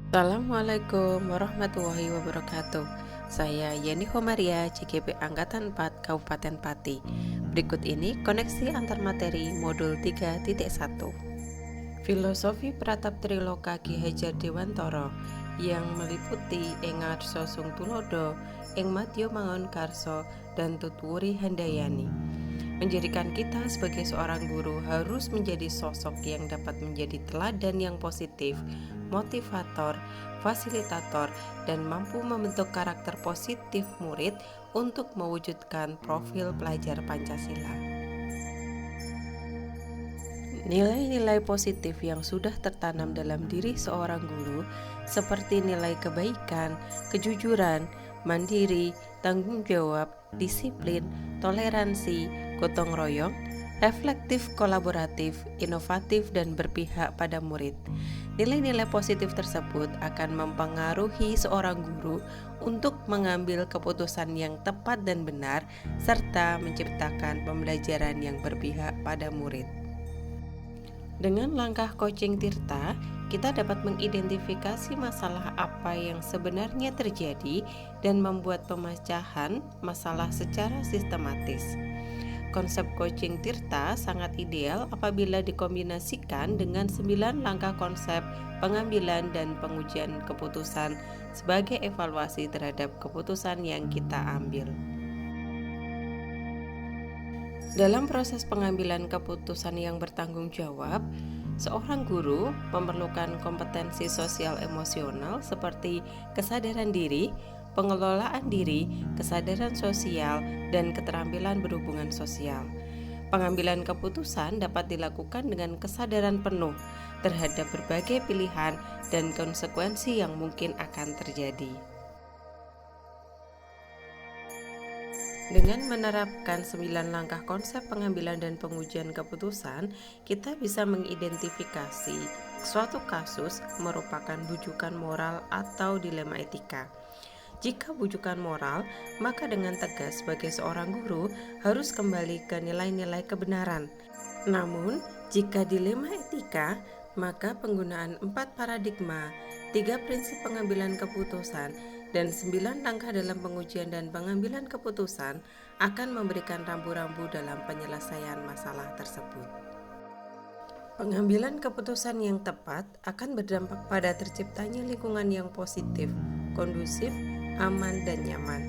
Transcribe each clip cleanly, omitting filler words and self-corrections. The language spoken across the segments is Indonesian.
Assalamualaikum warahmatullahi wabarakatuh. Saya Yeni Homaria, CGP Angkatan 4 Kabupaten Pati. Berikut ini koneksi antar materi modul 3.1. Filosofi Pratap Triloka Ki Hajar Dewantara yang meliputi ing ngarsa Sung Tulodo, ing Madya Mangun Karso, dan Tutwuri Handayani. Menjadikan kita sebagai seorang guru harus menjadi sosok yang dapat menjadi teladan yang positif, motivator, fasilitator, dan mampu membentuk karakter positif murid untuk mewujudkan profil pelajar Pancasila. Nilai-nilai positif yang sudah tertanam dalam diri seorang guru seperti nilai kebaikan, kejujuran, mandiri, tanggung jawab, disiplin, toleransi, gotong royong, reflektif, kolaboratif, inovatif, dan berpihak pada murid. Nilai-nilai positif tersebut akan mempengaruhi seorang guru untuk mengambil keputusan yang tepat dan benar serta menciptakan pembelajaran yang berpihak pada murid. Dengan langkah coaching Tirta, kita dapat mengidentifikasi masalah apa yang sebenarnya terjadi dan membuat pemecahan masalah secara sistematis. Konsep coaching Tirta sangat ideal apabila dikombinasikan dengan 9 langkah konsep pengambilan dan pengujian keputusan sebagai evaluasi terhadap keputusan yang kita ambil. Dalam proses pengambilan keputusan yang bertanggung jawab, seorang guru memerlukan kompetensi sosial emosional seperti kesadaran diri, pengelolaan diri, kesadaran sosial, dan keterampilan berhubungan sosial. Pengambilan keputusan dapat dilakukan dengan kesadaran penuh terhadap berbagai pilihan dan konsekuensi yang mungkin akan terjadi. Dengan menerapkan 9 langkah konsep pengambilan dan pengujian keputusan, kita bisa mengidentifikasi suatu kasus merupakan bujukan moral atau dilema etika. Jika bujukan moral, maka dengan tegas sebagai seorang guru harus kembali ke nilai-nilai kebenaran. Namun, jika dilema etika, maka penggunaan 4 paradigma, 3 prinsip pengambilan keputusan, dan 9 langkah dalam pengujian dan pengambilan keputusan akan memberikan rambu-rambu dalam penyelesaian masalah tersebut. Pengambilan keputusan yang tepat akan berdampak pada terciptanya lingkungan yang positif, kondusif, aman, dan nyaman.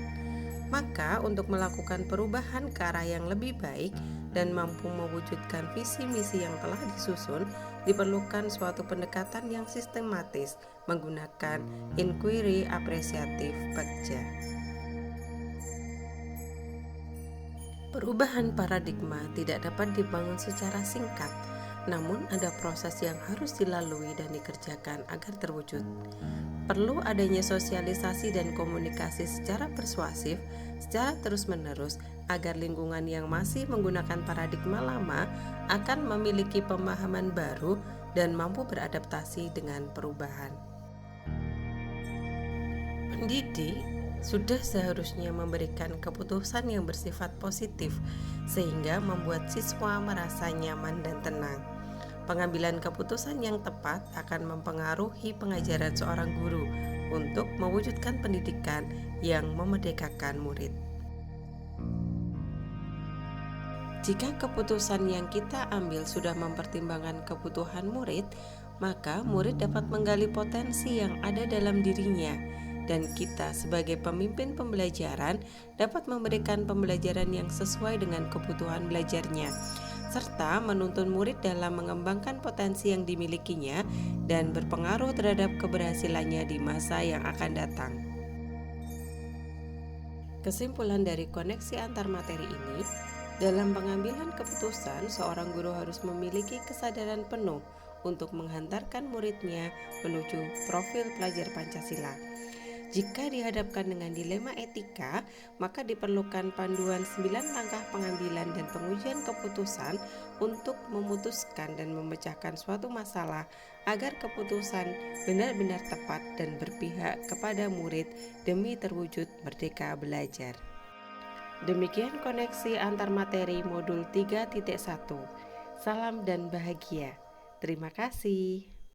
Maka untuk melakukan perubahan ke arah yang lebih baik dan mampu mewujudkan visi misi yang telah disusun, diperlukan suatu pendekatan yang sistematis menggunakan inquiry apresiatif Bagja. Perubahan paradigma tidak dapat dibangun secara singkat, namun ada proses yang harus dilalui dan dikerjakan agar terwujud. Perlu adanya sosialisasi dan komunikasi secara persuasif, secara terus-menerus, agar lingkungan yang masih menggunakan paradigma lama akan memiliki pemahaman baru dan mampu beradaptasi dengan perubahan. Pendidik sudah seharusnya memberikan keputusan yang bersifat positif, sehingga membuat siswa merasa nyaman dan tenang. Pengambilan keputusan yang tepat akan mempengaruhi pengajaran seorang guru untuk mewujudkan pendidikan yang memerdekakan murid. Jika keputusan yang kita ambil sudah mempertimbangkan kebutuhan murid, maka murid dapat menggali potensi yang ada dalam dirinya, dan kita sebagai pemimpin pembelajaran dapat memberikan pembelajaran yang sesuai dengan kebutuhan belajarnya, serta menuntun murid dalam mengembangkan potensi yang dimilikinya dan berpengaruh terhadap keberhasilannya di masa yang akan datang. Kesimpulan dari koneksi antar materi ini, dalam pengambilan keputusan, seorang guru harus memiliki kesadaran penuh untuk menghantarkan muridnya menuju profil pelajar Pancasila. Jika dihadapkan dengan dilema etika, maka diperlukan panduan 9 langkah pengambilan dan pengujian keputusan untuk memutuskan dan memecahkan suatu masalah agar keputusan benar-benar tepat dan berpihak kepada murid demi terwujud merdeka belajar. Demikian koneksi antar materi modul 3.1. Salam dan bahagia. Terima kasih.